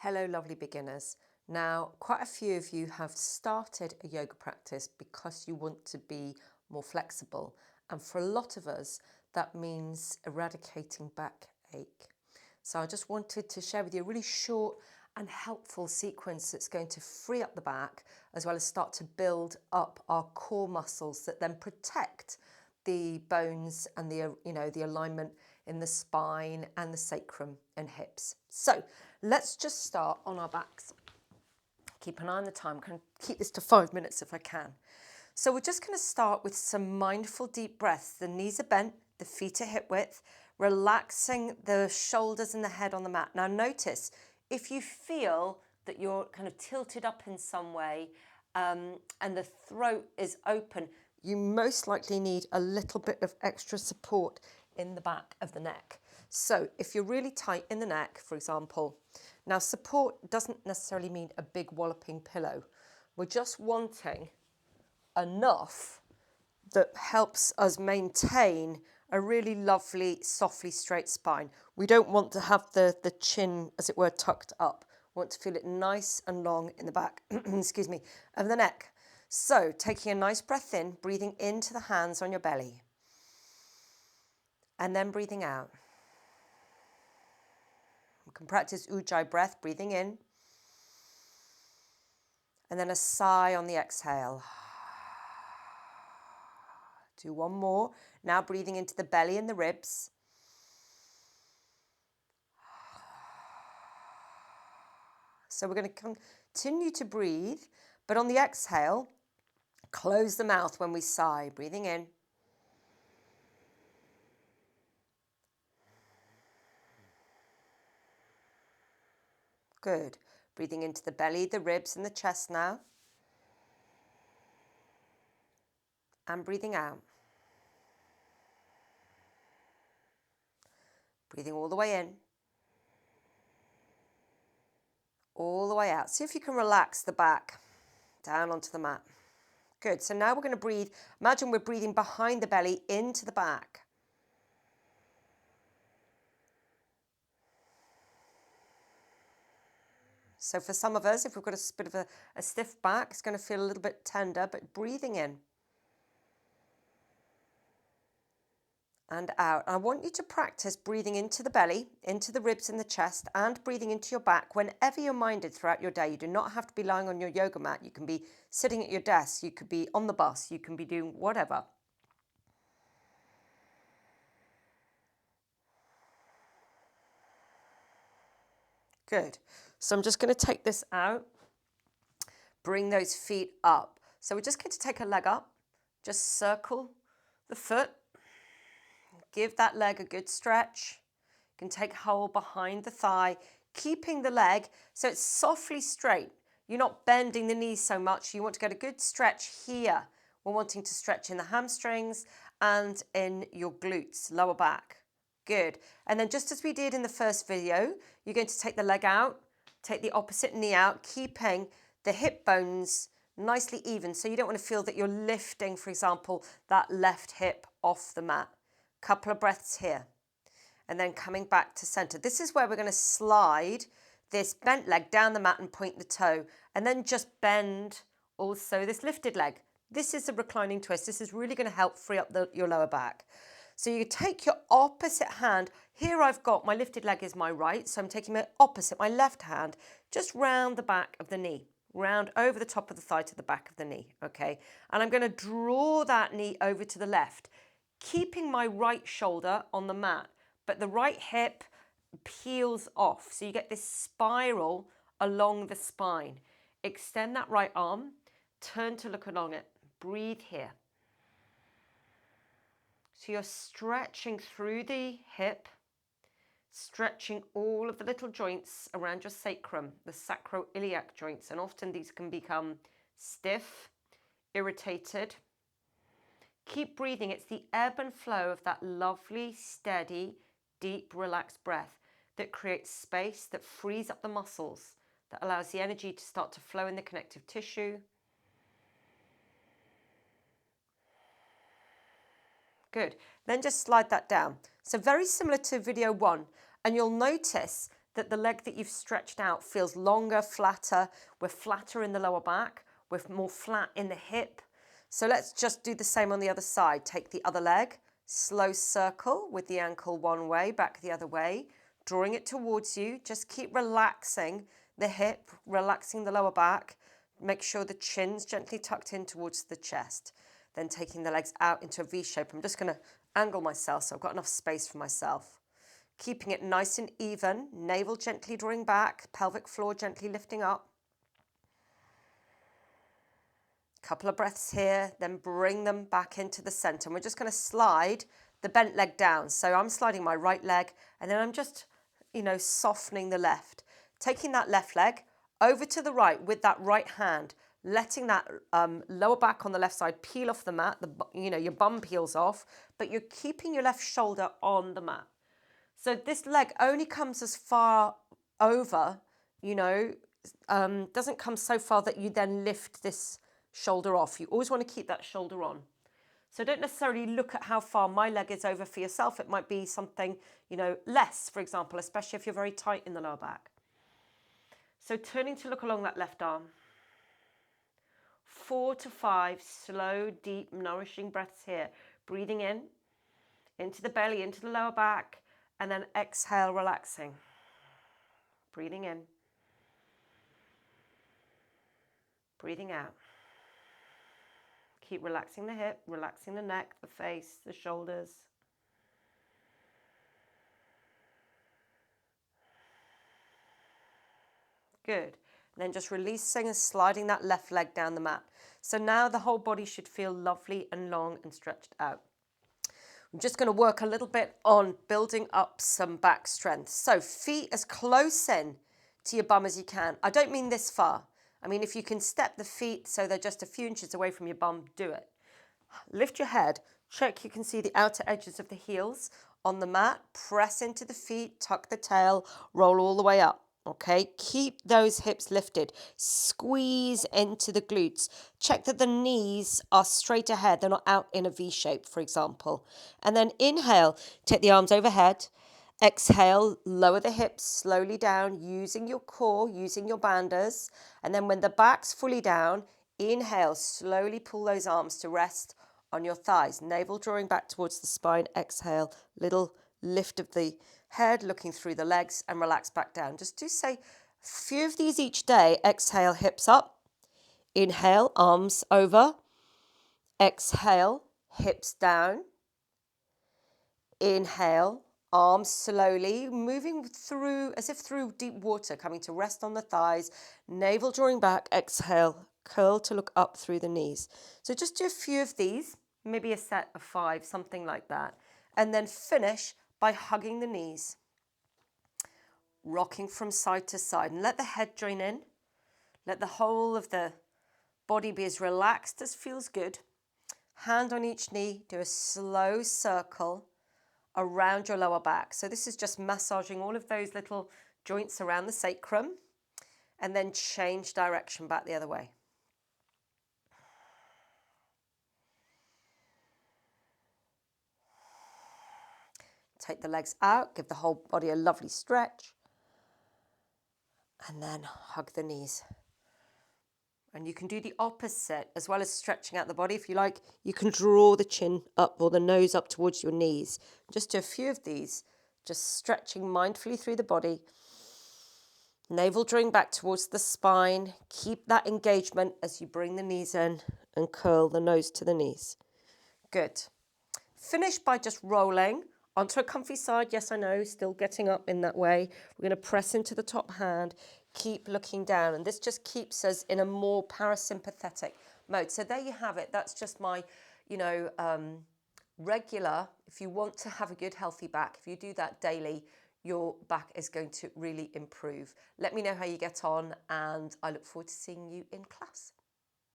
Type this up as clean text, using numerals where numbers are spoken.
Hello, lovely beginners. Now, quite a few of you have started a yoga practice because you want to be more flexible. And for a lot of us, that means eradicating backache. So I just wanted to share with you a really short and helpful sequence that's going to free up the back as well as start to build up our core muscles that then protect the bones and the alignment in the spine and the sacrum and hips. So let's just start on our backs. Keep an eye on the time. I'm going to keep this to 5 minutes if I can. So we're just going to start with some mindful deep breaths. The knees are bent, the feet are hip width, relaxing the shoulders and the head on the mat. Now notice if you feel that you're kind of tilted up in some way and the throat is open, you most likely need a little bit of extra support in the back of the neck. So if you're really tight in the neck, for example, now support doesn't necessarily mean a big walloping pillow. We're just wanting enough that helps us maintain a really lovely, softly straight spine. We don't want to have the chin, as it were, tucked up. We want to feel it nice and long in the back, excuse me, of the neck. So taking a nice breath in, breathing into the hands on your belly, and then breathing out. You can practice Ujjayi breath, breathing in, and then a sigh on the exhale. Do one more. Now breathing into the belly and the ribs. So we're going to continue to breathe, but on the exhale, close the mouth when we sigh, breathing in. Good. Breathing into the belly, the ribs and the chest now. And breathing out. Breathing all the way in. All the way out. See if you can relax the back down onto the mat. Good. So now we're going to breathe. Imagine we're breathing behind the belly into the back. So for some of us, if we've got a bit of a stiff back, it's going to feel a little bit tender, but breathing in and out. I want you to practice breathing into the belly, into the ribs and the chest, and breathing into your back whenever you're minded throughout your day. You do not have to be lying on your yoga mat. You can be sitting at your desk. You could be on the bus. You can be doing whatever. Good. So I'm just going to take this out. Bring those feet up. So we're just going to take a leg up. Just circle the foot. Give that leg a good stretch. You can take hold behind the thigh, keeping the leg so it's softly straight. You're not bending the knees so much. You want to get a good stretch here. We're wanting to stretch in the hamstrings and in your glutes, lower back. Good. And then just as we did in the first video, you're going to take the leg out, take the opposite knee out, keeping the hip bones nicely even. So you don't want to feel that you're lifting, for example, that left hip off the mat. Couple of breaths here. And then coming back to center. This is where we're going to slide this bent leg down the mat and point the toe. And then just bend also this lifted leg. This is a reclining twist. This is really going to help free up your lower back. So you take your opposite hand. Here I've got my lifted leg is my right. So I'm taking my opposite, my left hand, just round the back of the knee. Round over the top of the thigh to the back of the knee. Okay. And I'm going to draw that knee over to the left, keeping my right shoulder on the mat, but the right hip peels off. So you get this spiral along the spine. Extend that right arm, turn to look along it, breathe here. So you're stretching through the hip, stretching all of the little joints around your sacrum, the sacroiliac joints, and often these can become stiff, irritated. Keep breathing. It's the ebb and flow of that lovely, steady, deep, relaxed breath that creates space, that frees up the muscles, that allows the energy to start to flow in the connective tissue. Good. Then just slide that down. So very similar to video 1. And you'll notice that the leg that you've stretched out feels longer, flatter. We're flatter in the lower back. We're more flat in the hip. So let's just do the same on the other side. Take the other leg, slow circle with the ankle one way, back the other way, drawing it towards you. Just keep relaxing the hip, relaxing the lower back. Make sure the chin's gently tucked in towards the chest. Then taking the legs out into a V shape. I'm just going to angle myself so I've got enough space for myself. Keeping it nice and even, navel gently drawing back, pelvic floor gently lifting up. Couple of breaths here, then bring them back into the center. And we're just going to slide the bent leg down. So I'm sliding my right leg and then I'm just, softening the left. Taking that left leg over to the right with that right hand, letting that lower back on the left side peel off the mat. Your bum peels off, but you're keeping your left shoulder on the mat. So this leg only comes as far over, doesn't come so far that you then lift this shoulder off. You always want to keep that shoulder on. So don't necessarily look at how far my leg is over for yourself. It might be something, less, for example, especially if you're very tight in the lower back. So turning to look along that left arm. 4 to 5 slow, deep, nourishing breaths here. Breathing in, into the belly, into the lower back, and then exhale, relaxing. Breathing in. Breathing out. Keep relaxing the hip, relaxing the neck, the face, the shoulders. Good. And then just releasing and sliding that left leg down the mat. So now the whole body should feel lovely and long and stretched out. I'm just going to work a little bit on building up some back strength. So feet as close in to your bum as you can. I don't mean this far. I mean, if you can step the feet so they're just a few inches away from your bum, do it. Lift your head. Check you can see the outer edges of the heels on the mat. Press into the feet, tuck the tail, roll all the way up. Okay, keep those hips lifted. Squeeze into the glutes. Check that the knees are straight ahead. They're not out in a V shape, for example. And then inhale, take the arms overhead. Exhale, lower the hips slowly down, using your core, using your bandhas. And then when the back's fully down, inhale, slowly pull those arms to rest on your thighs. Navel drawing back towards the spine. Exhale, little lift of the head, looking through the legs, and relax back down. Just do say a few of these each day. Exhale, hips up. Inhale, arms over. Exhale, hips down. Inhale, arms slowly moving through as if through deep water, coming to rest on the thighs. Navel drawing back. Exhale, curl to look up through the knees. So just do a few of these, maybe a set of 5, something like that. And then finish by hugging the knees, rocking from side to side, and let the head join in. Let the whole of the body be as relaxed as feels good. Hand on each knee, do a slow circle around your lower back. So this is just massaging all of those little joints around the sacrum, and then change direction back the other way. Take the legs out, give the whole body a lovely stretch, and then hug the knees. And you can do the opposite as well as stretching out the body. If you like, you can draw the chin up or the nose up towards your knees. Just do a few of these, just stretching mindfully through the body. Navel drawing back towards the spine. Keep that engagement as you bring the knees in and curl the nose to the knees. Good. Finish by just rolling onto a comfy side. Yes, I know, still getting up in that way. We're going to press into the top hand. Keep looking down, and this just keeps us in a more parasympathetic mode. So there you have it. That's just my, regular, if you want to have a good healthy back, if you do that daily, your back is going to really improve. Let me know how you get on, and I look forward to seeing you in class.